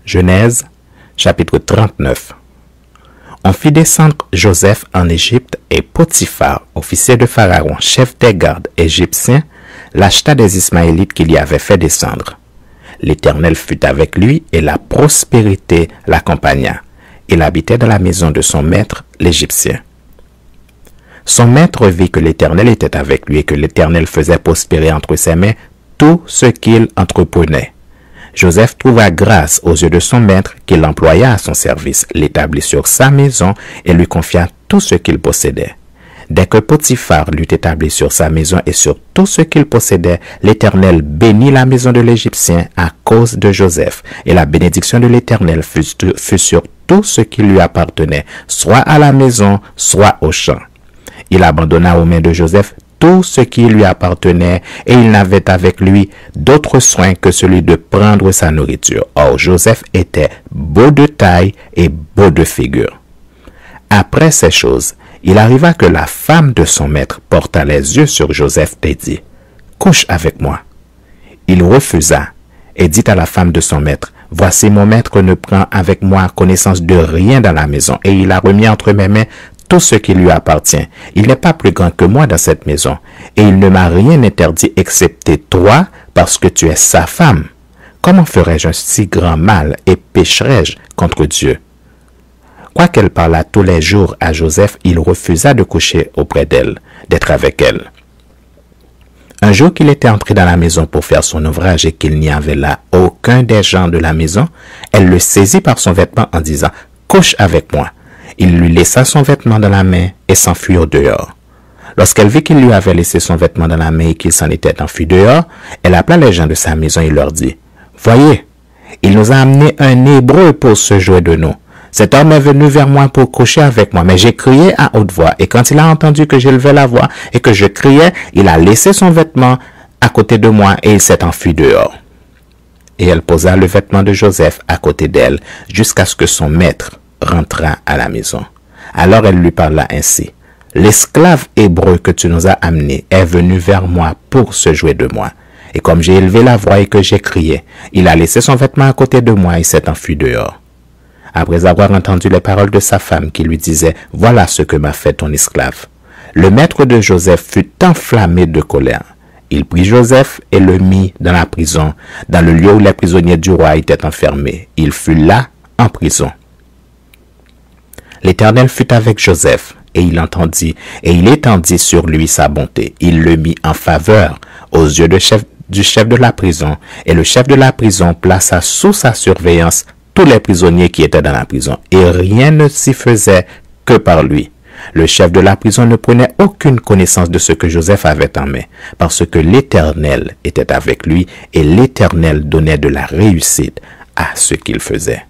Genèse, chapitre 39. On fit descendre Joseph en Égypte et Potiphar, officier de Pharaon, chef des gardes égyptiens, l'acheta des Ismaélites qu'il y avait fait descendre. L'Éternel fut avec lui et la prospérité l'accompagna. Il habitait dans la maison de son maître, l'Égyptien. Son maître vit que l'Éternel était avec lui et que l'Éternel faisait prospérer entre ses mains tout ce qu'il entreprenait. Joseph trouva grâce aux yeux de son maître qui l'employa à son service, l'établit sur sa maison et lui confia tout ce qu'il possédait. Dès que Potiphar l'eut établi sur sa maison et sur tout ce qu'il possédait, l'Éternel bénit la maison de l'Égyptien à cause de Joseph, et la bénédiction de l'Éternel fut sur tout ce qui lui appartenait, soit à la maison, soit au champ. Il abandonna aux mains de Joseph tout ce qui lui appartenait, et il n'avait avec lui d'autre soin que celui de prendre sa nourriture. Or, Joseph était beau de taille et beau de figure. Après ces choses, il arriva que la femme de son maître porta les yeux sur Joseph et dit, « Couche avec moi. » Il refusa et dit à la femme de son maître, « Voici mon maître ne prend avec moi connaissance de rien dans la maison, et il a remis entre mes mains tout ce qui lui appartient. Il n'est pas plus grand que moi dans cette maison, et il ne m'a rien interdit excepté toi, parce que tu es sa femme. Comment ferais-je un si grand mal et pécherais-je contre Dieu? » Quoiqu'elle parlât tous les jours à Joseph, il refusa de coucher auprès d'elle, d'être avec elle. Un jour qu'il était entré dans la maison pour faire son ouvrage et qu'il n'y avait là aucun des gens de la maison, elle le saisit par son vêtement en disant « Couche avec moi ». Il lui laissa son vêtement dans la main et s'enfuit au dehors. Lorsqu'elle vit qu'il lui avait laissé son vêtement dans la main et qu'il s'en était enfui dehors, elle appela les gens de sa maison et leur dit, « Voyez, il nous a amené un Hébreu pour se jouer de nous. Cet homme est venu vers moi pour coucher avec moi, mais j'ai crié à haute voix, et quand il a entendu que j'élevais la voix et que je criais, il a laissé son vêtement à côté de moi et il s'est enfui dehors. » Et elle posa le vêtement de Joseph à côté d'elle jusqu'à ce que son maître rentra à la maison. Alors elle lui parla ainsi, « L'esclave hébreu que tu nous as amené est venu vers moi pour se jouer de moi. Et comme j'ai élevé la voix et que j'ai crié, il a laissé son vêtement à côté de moi et s'est enfui dehors. » Après avoir entendu les paroles de sa femme qui lui disait, « Voilà ce que m'a fait ton esclave. » Le maître de Joseph fut enflammé de colère. Il prit Joseph et le mit dans la prison, dans le lieu où les prisonniers du roi étaient enfermés. Il fut là en prison. L'Éternel fut avec Joseph, et il étendit sur lui sa bonté. Il le mit en faveur aux yeux du chef de la prison, et le chef de la prison plaça sous sa surveillance tous les prisonniers qui étaient dans la prison, et rien ne s'y faisait que par lui. Le chef de la prison ne prenait aucune connaissance de ce que Joseph avait en main, parce que l'Éternel était avec lui, et l'Éternel donnait de la réussite à ce qu'il faisait.